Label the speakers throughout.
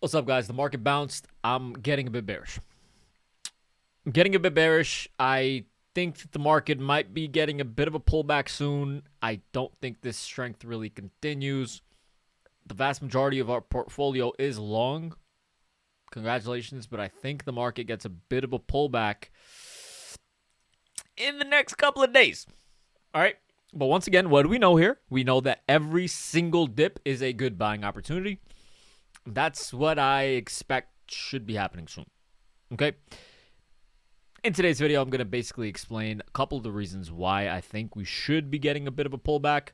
Speaker 1: What's up, guys? The market bounced. I'm getting a bit bearish. I think that the market might be getting a bit of a pullback soon. I don't think this strength really continues. The vast majority of our portfolio is long. Congratulations, but I think the market gets a bit of a pullback in the next couple of days. All right. But once again, what do we know here? We know that every single dip is a good buying opportunity. That's what I expect should be happening soon. Okay. In today's video, I'm going to basically explain a couple of the reasons why I think we should be getting a bit of a pullback.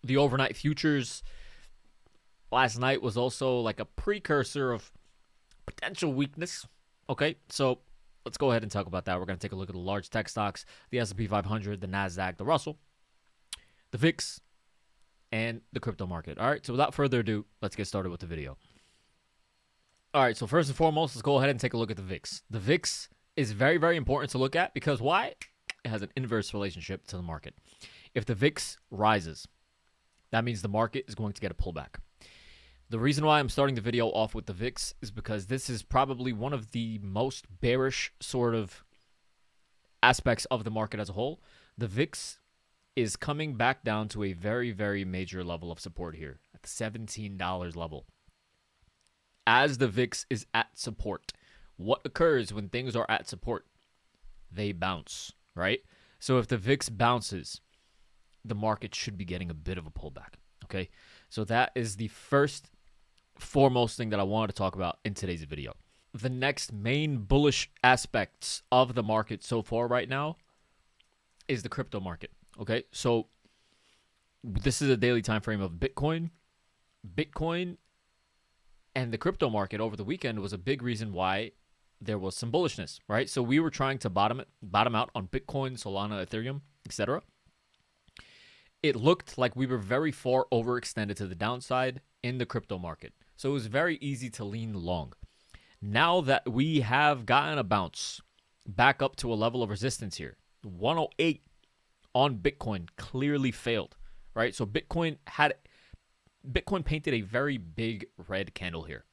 Speaker 1: The overnight futures last night was also like a precursor of potential weakness. Okay. So let's go ahead and talk about that. We're going to take a look at the large tech stocks, the SP500, the NASDAQ, the Russell, the VIX, and the crypto market. All right, so without further ado, let's get started with the video. All right, so first and foremost, let's go ahead and take a look at the VIX. The VIX is very, very important to look at because why? It has an inverse relationship to the market. If the VIX rises, that means the market is going to get a pullback. The reason why I'm starting the video off with the VIX is because this is probably one of the most bearish sort of aspects of the market as a whole. The VIX is coming back down to a very, very major level of support here at the $17 level. As the VIX is at support, what occurs when things are at support? They bounce, right? So if the VIX bounces, the market should be getting a bit of a pullback, okay? So that is the foremost thing that I wanted to talk about in today's video. The next main bullish aspects of the market so far right now is the crypto market. Okay, so this is a daily time frame of Bitcoin, and the crypto market over the weekend was a big reason why there was some bullishness, right? So we were trying to bottom out on Bitcoin, Solana, Ethereum, etc. It looked like we were very far overextended to the downside in the crypto market. So it was very easy to lean long. Now that we have gotten a bounce back up to a level of resistance here, 108 on Bitcoin clearly failed, right? So Bitcoin painted a very big red candle here.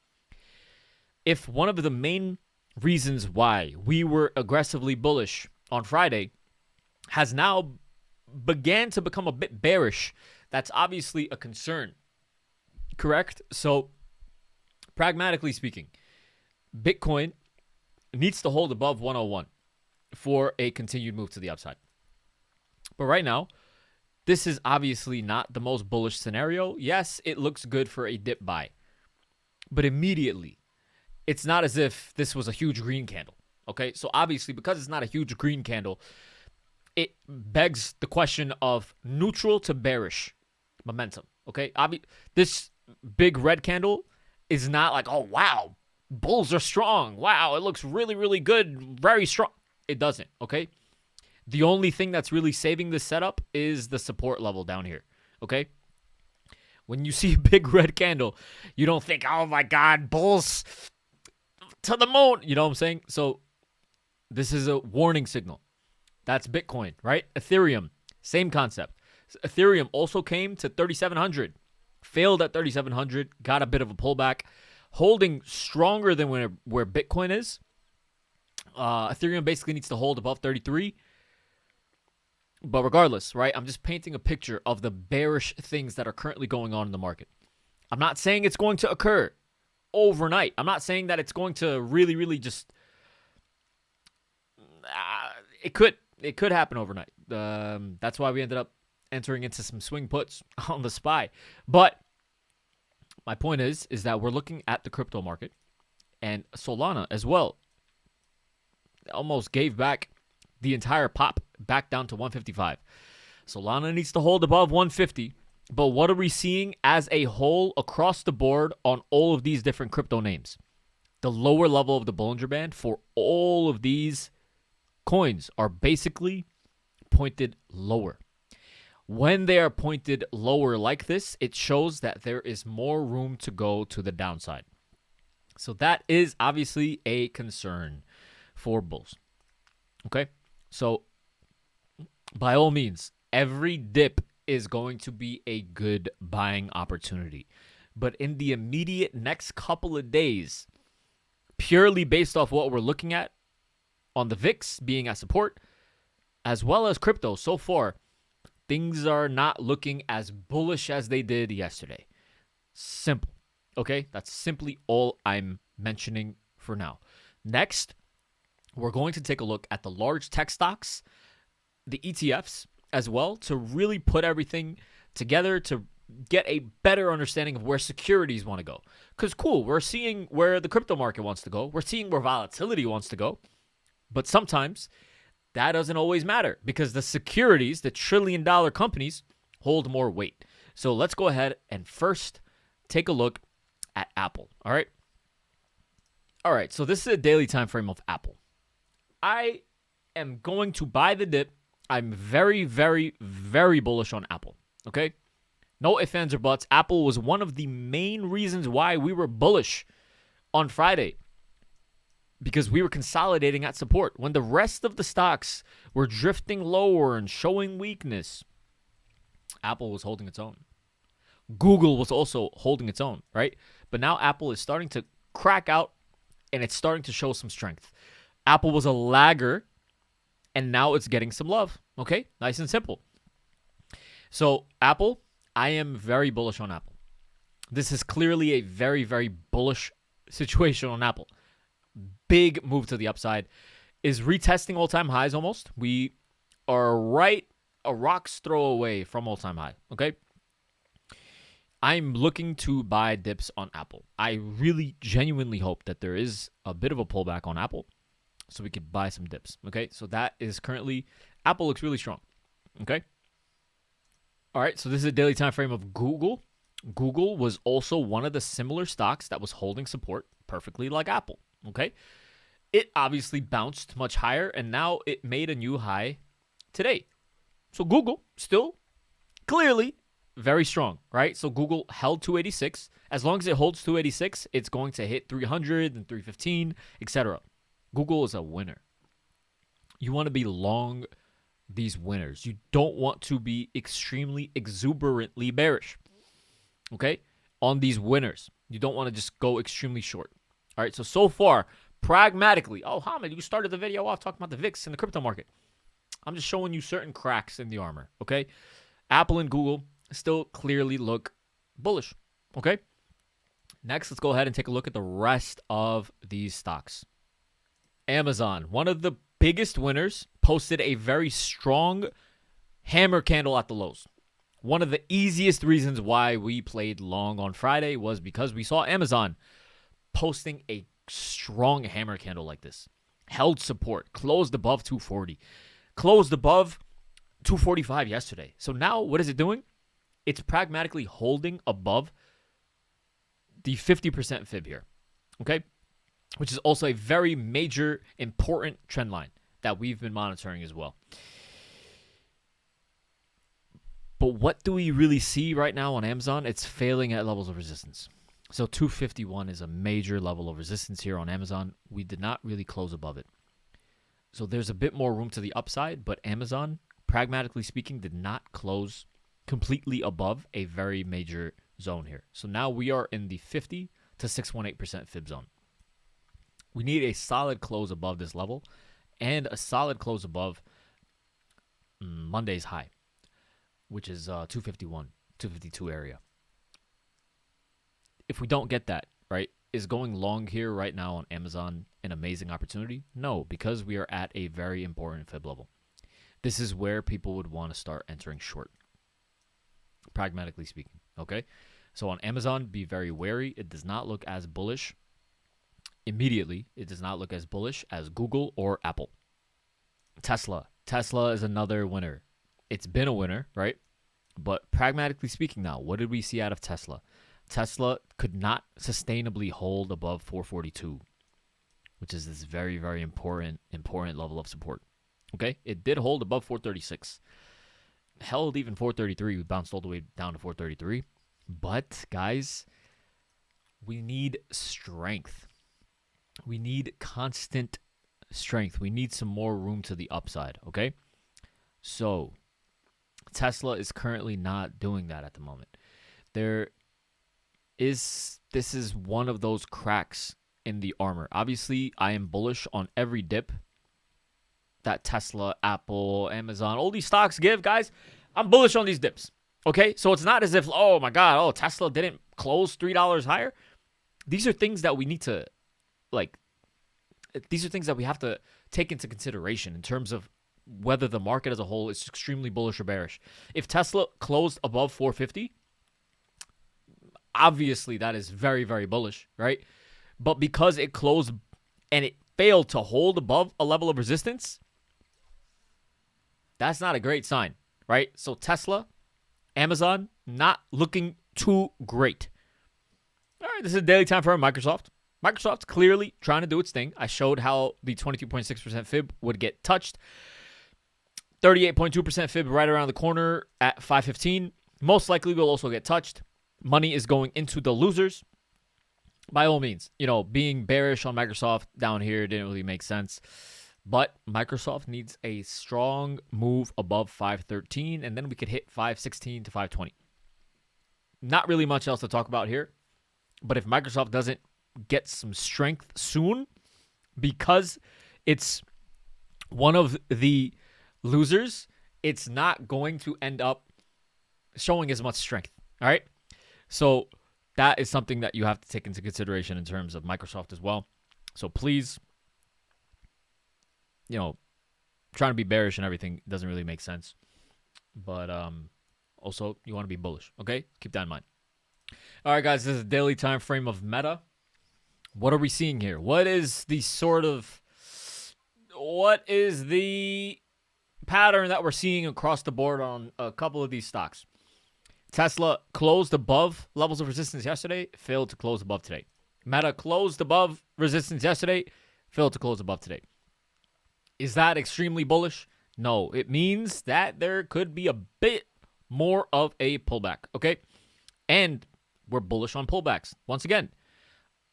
Speaker 1: If one of the main reasons why we were aggressively bullish on Friday has now began to become a bit bearish, that's obviously a concern, correct? So pragmatically speaking, Bitcoin needs to hold above 101 for a continued move to the upside. But right now, this is obviously not the most bullish scenario. Yes, it looks good for a dip buy. But immediately, it's not as if this was a huge green candle. Okay, so obviously, because it's not a huge green candle, it begs the question of neutral to bearish momentum. Okay, this big red candle is not like, oh, wow, bulls are strong. Wow, it looks really, really good, very strong. It doesn't, okay? The only thing that's really saving this setup is the support level down here, okay? When you see a big red candle, you don't think, oh my God, bulls to the moon. You know what I'm saying? So this is a warning signal. That's Bitcoin, right? Ethereum, same concept. Ethereum also came to 3,700, failed at 3,700, got a bit of a pullback, holding stronger than where Bitcoin is. Ethereum basically needs to hold above 33. But regardless, right, I'm just painting a picture of the bearish things that are currently going on in the market. I'm not saying it's going to occur overnight. I'm not saying that it's going to really, really just... It could happen overnight. That's why we ended up entering into some swing puts on the SPY. But my point is that we're looking at the crypto market, and Solana as well almost gave back the entire pop back down to 155. Solana needs to hold above 150. But what are we seeing as a whole across the board on all of these different crypto names? The lower level of the Bollinger Band for all of these coins are basically pointed lower. When they are pointed lower like this, it shows that there is more room to go to the downside. So that is obviously a concern for bulls. Okay? So by all means, every dip is going to be a good buying opportunity. But in the immediate next couple of days, purely based off what we're looking at on the VIX being at support, as well as crypto so far, things are not looking as bullish as they did yesterday. Simple. Okay? That's simply all I'm mentioning for now. Next, we're going to take a look at the large tech stocks, the ETFs as well, to really put everything together to get a better understanding of where securities want to go. Because cool, we're seeing where the crypto market wants to go. We're seeing where volatility wants to go. But sometimes that doesn't always matter because the securities, the trillion-dollar companies, hold more weight. So let's go ahead and first take a look at Apple. All right, so this is a daily time frame of Apple. I am going to buy the dip. I'm very, very, very bullish on Apple. Okay? No ifs, ands, or buts. Apple was one of the main reasons why we were bullish on Friday because we were consolidating at support. When the rest of the stocks were drifting lower and showing weakness, Apple was holding its own. Google was also holding its own, right? But now Apple is starting to crack out and it's starting to show some strength. Apple was a lagger and now it's getting some love. Okay? Nice and simple. So Apple, I am very bullish on Apple. This is clearly a very, very bullish situation on Apple. Big move to the upside. Is retesting all-time highs almost. We are right a rock's throw away from all-time high. Okay? I'm looking to buy dips on Apple. I really genuinely hope that there is a bit of a pullback on Apple so we could buy some dips. Okay? So that is currently, Apple looks really strong. Okay? All right, so this is a daily time frame of Google. Google was also one of the similar stocks that was holding support perfectly like Apple, okay? It obviously bounced much higher, and now it made a new high today. So Google still clearly very strong, right? So Google held 286. As long as it holds 286, it's going to hit 300 and 315, etc. Google is a winner. You want to be long these winners. You don't want to be extremely exuberantly bearish, okay, on these winners. You don't want to just go extremely short. All right, so far, pragmatically, oh, Hamid, you started the video off talking about the VIX in the crypto market. I'm just showing you certain cracks in the armor, okay? Apple and Google still clearly look bullish, okay? Next, let's go ahead and take a look at the rest of these stocks. Amazon, one of the biggest winners, posted a very strong hammer candle at the lows. One of the easiest reasons why we played long on Friday was because we saw Amazon posting a strong hammer candle like this. Held support, closed above 240, closed above 245 yesterday. So now what is it doing? It's pragmatically holding above the 50% fib here, okay? Which is also a very major, important trend line that we've been monitoring as well. But what do we really see right now on Amazon? It's failing at levels of resistance. So 251 is a major level of resistance here on Amazon. We did not really close above it. So there's a bit more room to the upside, but Amazon, pragmatically speaking, did not close completely above a very major zone here. So now we are in the 50 to 618% fib zone. We need a solid close above this level and a solid close above Monday's high, which is 251, 252 area. If we don't get that, right, is going long here right now on Amazon an amazing opportunity? No, because we are at a very important fib level. This is where people would want to start entering short, pragmatically speaking, okay? So on Amazon, be very wary. It does not look as bullish. Immediately, it does not look as bullish as Google or Apple. Tesla is another winner. It's been a winner, right? But pragmatically speaking now, what did we see out of Tesla? Tesla could not sustainably hold above 442, which is this very, very important level of support. Okay? It did hold above 436. Held even 433. We bounced all the way down to 433. But, guys, we need strength. We need constant strength. We need some more room to the upside, okay? So, Tesla is currently not doing that at the moment. this is one of those cracks in the armor. Obviously, I am bullish on every dip that Tesla, Apple, Amazon, all these stocks give, guys. I'm bullish on these dips. Okay? So it's not as if, oh my God, oh, Tesla didn't close $3 higher. These are things that we need to, these are things that we have to take into consideration in terms of whether the market as a whole is extremely bullish or bearish. If Tesla closed above 450, obviously that is very, very bullish, right? But because it closed and it failed to hold above a level of resistance, that's not a great sign, right? So Tesla, Amazon, not looking too great. All right, this is a daily time frame. Microsoft. Microsoft's clearly trying to do its thing. I showed how the 22.6% fib would get touched. 38.2% fib right around the corner at 515. Most likely will also get touched. Money is going into the losers. By all means, being bearish on Microsoft down here didn't really make sense. But Microsoft needs a strong move above 513, and then we could hit 516 to 520. Not really much else to talk about here. But if Microsoft doesn't get some strength soon, because it's one of the losers, it's not going to end up showing as much strength. All right. So that is something that you have to take into consideration in terms of Microsoft as well. So please, trying to be bearish and everything doesn't really make sense. But also, you want to be bullish. Okay. Keep that in mind. All right, guys, this is a daily time frame of Meta. What are we seeing here? What is the pattern that we're seeing across the board on a couple of these stocks? Tesla closed above levels of resistance yesterday, failed to close above today. Meta closed above resistance yesterday, failed to close above today. Is that extremely bullish? No, it means that there could be a bit more of a pullback, okay? And we're bullish on pullbacks. Once again,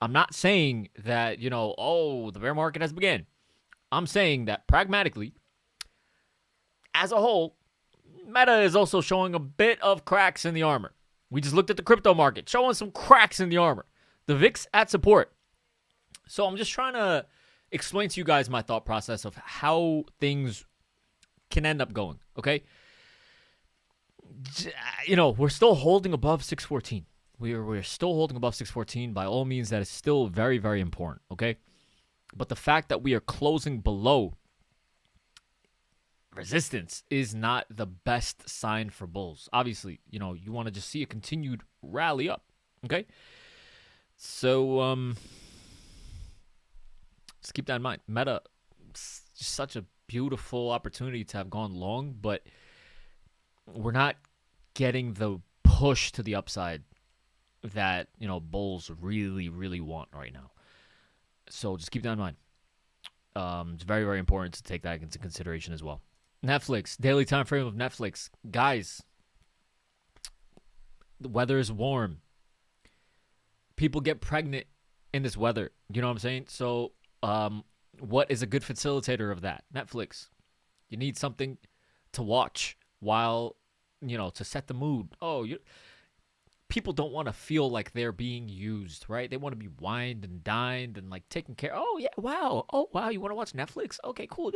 Speaker 1: I'm not saying that, the bear market has begun. I'm saying that pragmatically, as a whole, Meta is also showing a bit of cracks in the armor. We just looked at the crypto market, showing some cracks in the armor. The VIX at support. So I'm just trying to explain to you guys my thought process of how things can end up going, okay? We're still holding above 614. We're still holding above 614. By all means, that is still very, very important, okay? But the fact that we are closing below resistance is not the best sign for bulls. Obviously, you want to just see a continued rally up, okay? So, just keep that in mind. Meta, just such a beautiful opportunity to have gone long, but we're not getting the push to the upside that, bulls really, really want right now. So just keep that in mind. It's very, very important to take that into consideration as well. Netflix, daily time frame of Netflix. Guys, the weather is warm. People get pregnant in this weather. You know what I'm saying? So what is a good facilitator of that? Netflix. You need something to watch while, to set the mood. People don't want to feel like they're being used, right? They want to be wined and dined and taken care. Oh yeah, wow. Oh wow, you want to watch Netflix? Okay, cool.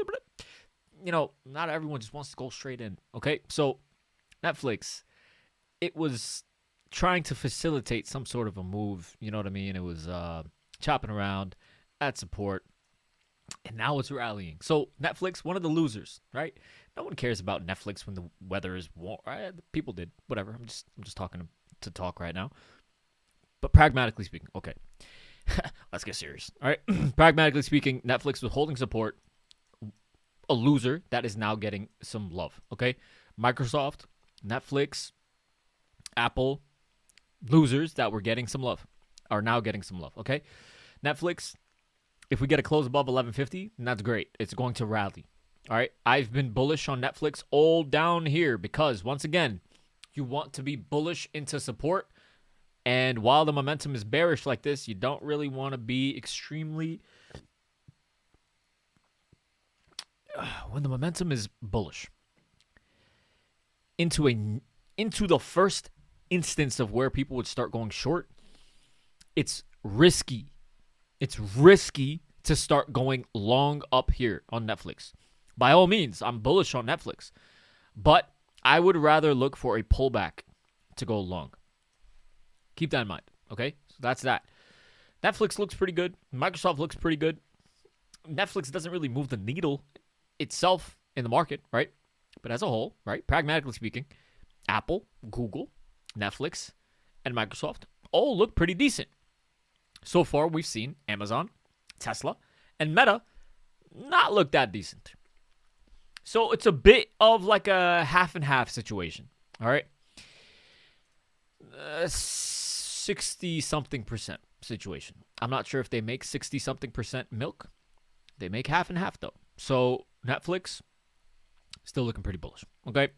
Speaker 1: Not everyone just wants to go straight in. Okay, so Netflix, it was trying to facilitate some sort of a move. You know what I mean? It was chopping around at support, and now it's rallying. So Netflix, one of the losers, right? No one cares about Netflix when the weather is warm. Right? People did, whatever. I'm just talking to talk right now. But pragmatically speaking, okay, let's get serious. All right, pragmatically speaking, Netflix was holding support. A loser that is now getting some love. Okay, Microsoft, Netflix, Apple, losers that were getting some love are now getting some love. Okay, Netflix, if we get a close above 1150, then that's great. It's going to rally. All right, I've been bullish on Netflix all down here because once again, you want to be bullish into support. And while the momentum is bearish like this, you don't really want to be extremely... when the momentum is bullish, into the first instance of where people would start going short, it's risky. It's risky to start going long up here on Netflix. By all means, I'm bullish on Netflix, but I would rather look for a pullback to go long. Keep that in mind, okay? So that's that. Netflix looks pretty good. Microsoft looks pretty good. Netflix doesn't really move the needle itself in the market, right? But as a whole, right, pragmatically speaking, Apple, Google, Netflix, and Microsoft all look pretty decent. So far, we've seen Amazon, Tesla, and Meta not look that decent. So it's a bit of like a half and half situation, all right? 60-something% situation. I'm not sure if they make 60-something% milk. They make half and half, though. So Netflix, still looking pretty bullish, okay?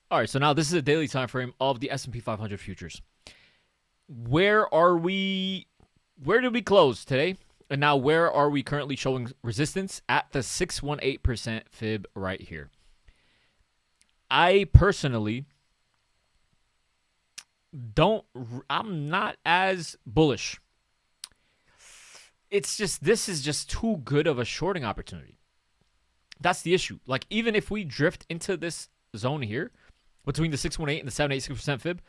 Speaker 1: All right, so now this is a daily time frame of the S&P 500 futures. Where are we? Where did we close today? And now where are we currently showing resistance? At the 618% fib right here. I personally I'm not as bullish. It's just, this is just too good of a shorting opportunity. That's the issue. Like, even if we drift into this zone here, between the 618 and the 786% fib,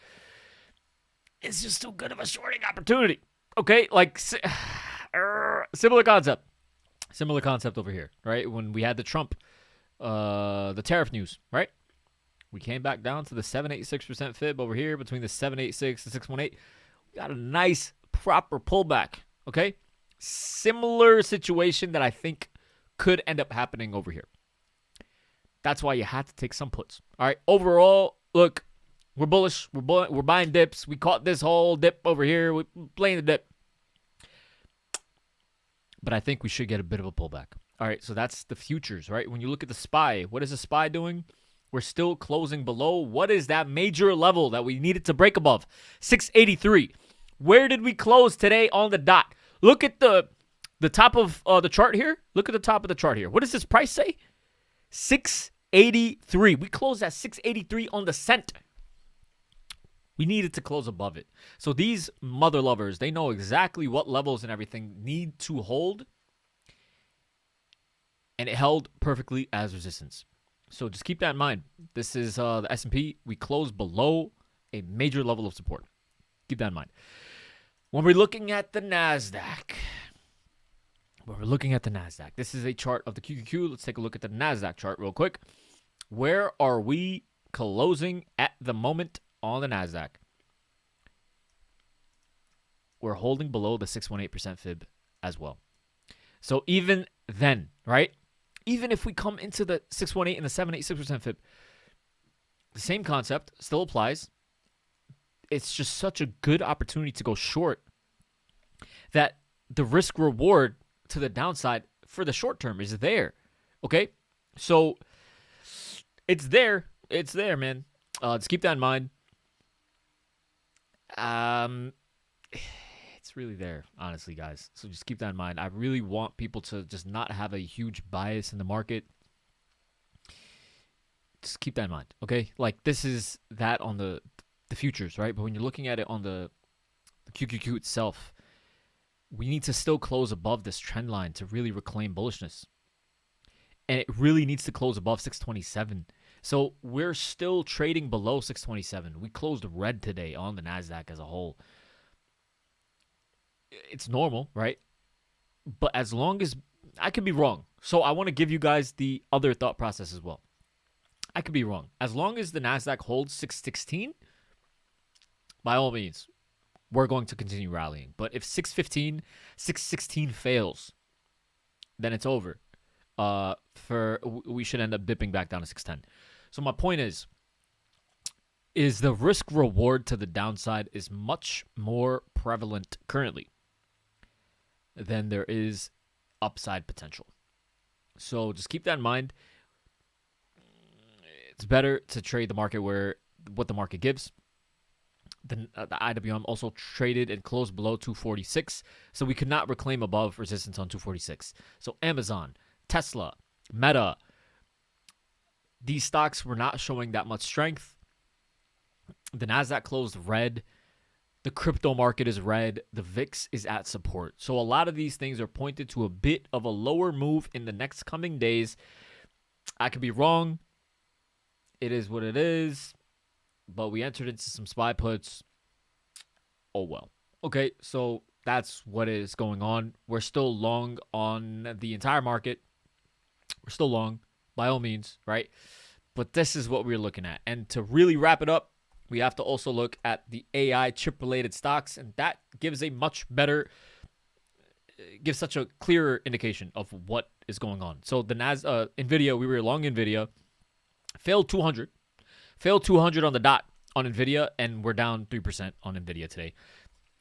Speaker 1: it's just too good of a shorting opportunity. Okay, like similar concept over here, right? When we had the Trump, the tariff news, right? We came back down to the 786% fib over here between the 786 and 618. We got a nice proper pullback. Okay, similar situation that I think could end up happening over here. That's why you had to take some puts. All right, overall, look, we're bullish. We're buying dips. We caught this whole dip over here. We're playing the dip. But I think we should get a bit of a pullback. All right, so that's the futures, right? When you look at the SPY, what is the SPY doing? We're still closing below. What is that major level that we needed to break above? 683. Where did we close today on the dot? Look at the top of the chart here. Look at the top of the chart here. What does this price say? 683. We closed at 683 on the cent. We needed to close above it. So these mother lovers, they know exactly what levels and everything need to hold. And it held perfectly as resistance. So just keep that in mind. This is the S&P. We closed below a major level of support. Keep that in mind. When we're looking at the NASDAQ. This is a chart of the QQQ. Let's take a look at the NASDAQ chart real quick. Where are we closing at the moment on the NASDAQ? We're holding below the 618% fib as well. So even then, right? Even if we come into the 618 and the 786% fib, the same concept still applies. It's just such a good opportunity to go short that the risk reward to the downside for the short term is there. Okay? So it's there. It's there, man. Just keep that in mind. It's really there, honestly, guys. So just keep that in mind. I really want people to just not have a huge bias in the market. Just keep that in mind, okay? Like, this is that on the futures, right? But when you're looking at it on the QQQ itself, we need to still close above this trend line to really reclaim bullishness. And it really needs to close above 627. So we're still trading below 627. We closed red today on the NASDAQ as a whole. It's normal, right? But as long as I could be wrong. So I want to give you guys the other thought process as well. I could be wrong. As long as the NASDAQ holds 616, by all means, we're going to continue rallying. But if 616 fails, then it's over. We should end up dipping back down to 610. So my point is the risk reward to the downside is much more prevalent currently than there is upside potential. So just keep that in mind. It's better to trade the market where what the market gives. The IWM also traded and closed below 246, so we could not reclaim above resistance on 246. So Amazon, Tesla, Meta, these stocks were not showing that much strength. The NASDAQ closed red. The crypto market is red. The VIX is at support. So a lot of these things are pointed to a bit of a lower move in the next coming days. I could be wrong. It is what it is. But we entered into some SPY puts. Oh, well. Okay, so that's what is going on. We're still long on the entire market. We're still long, by all means, right? But this is what we're looking at. And to really wrap it up, we have to also look at the AI chip-related stocks, and that gives a much better, gives such a clearer indication of what is going on. So the NVIDIA, we were long NVIDIA, failed 200 on the dot on NVIDIA, and we're down 3% on NVIDIA today.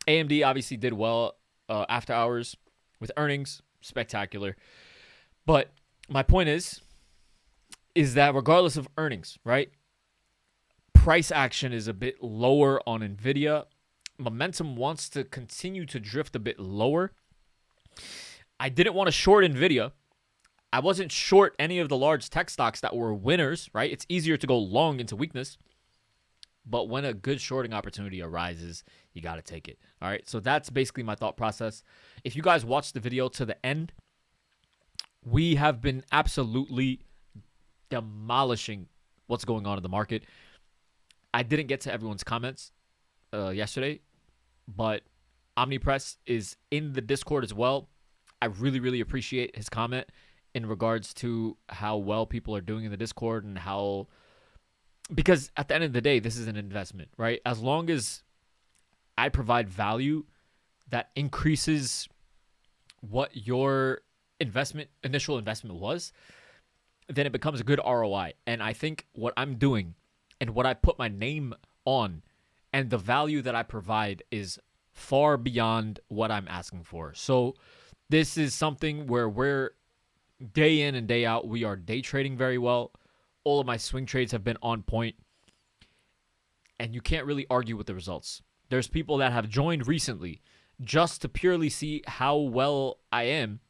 Speaker 1: AMD obviously did well after hours with earnings, spectacular. But my point is that regardless of earnings, right? Price action is a bit lower on NVIDIA. Momentum wants to continue to drift a bit lower. I didn't want to short NVIDIA. I wasn't short any of the large tech stocks that were winners, right? It's easier to go long into weakness. But when a good shorting opportunity arises, you got to take it. All right, so that's basically my thought process. If you guys watch the video to the end, we have been absolutely demolishing what's going on in the market. I didn't get to everyone's comments yesterday, but Omnipress is in the Discord as well. I really, really appreciate his comment in regards to how well people are doing in the Discord and how, because at the end of the day, this is an investment, right? As long as I provide value that increases what your initial investment was, then it becomes a good ROI. And I think what I'm doing and what I put my name on and the value that I provide is far beyond what I'm asking for. So this is something where we're day in and day out. We are day trading very well. All of my swing trades have been on point. And you can't really argue with the results. There's people that have joined recently just to purely see how well I am,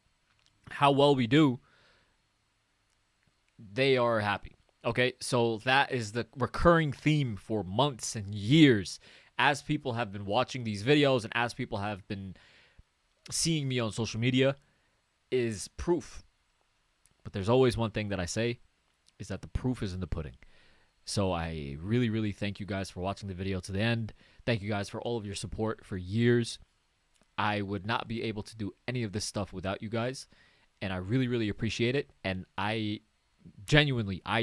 Speaker 1: how well we do. They are happy. Okay, so that is the recurring theme for months and years as people have been watching these videos and as people have been seeing me on social media is proof. But there's always one thing that I say is that the proof is in the pudding. So I really, really thank you guys for watching the video to the end. Thank you guys for all of your support for years. I would not be able to do any of this stuff without you guys. And I really, really appreciate it. And I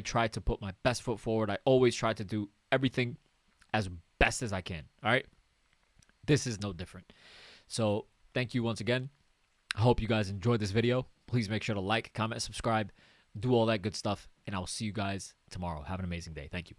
Speaker 1: try to put my best foot forward. I always try to do everything as best as I can. All right. This is no different. So thank you once again. I hope you guys enjoyed this video. Please make sure to like, comment, subscribe, do all that good stuff. And I'll see you guys tomorrow. Have an amazing day. Thank you.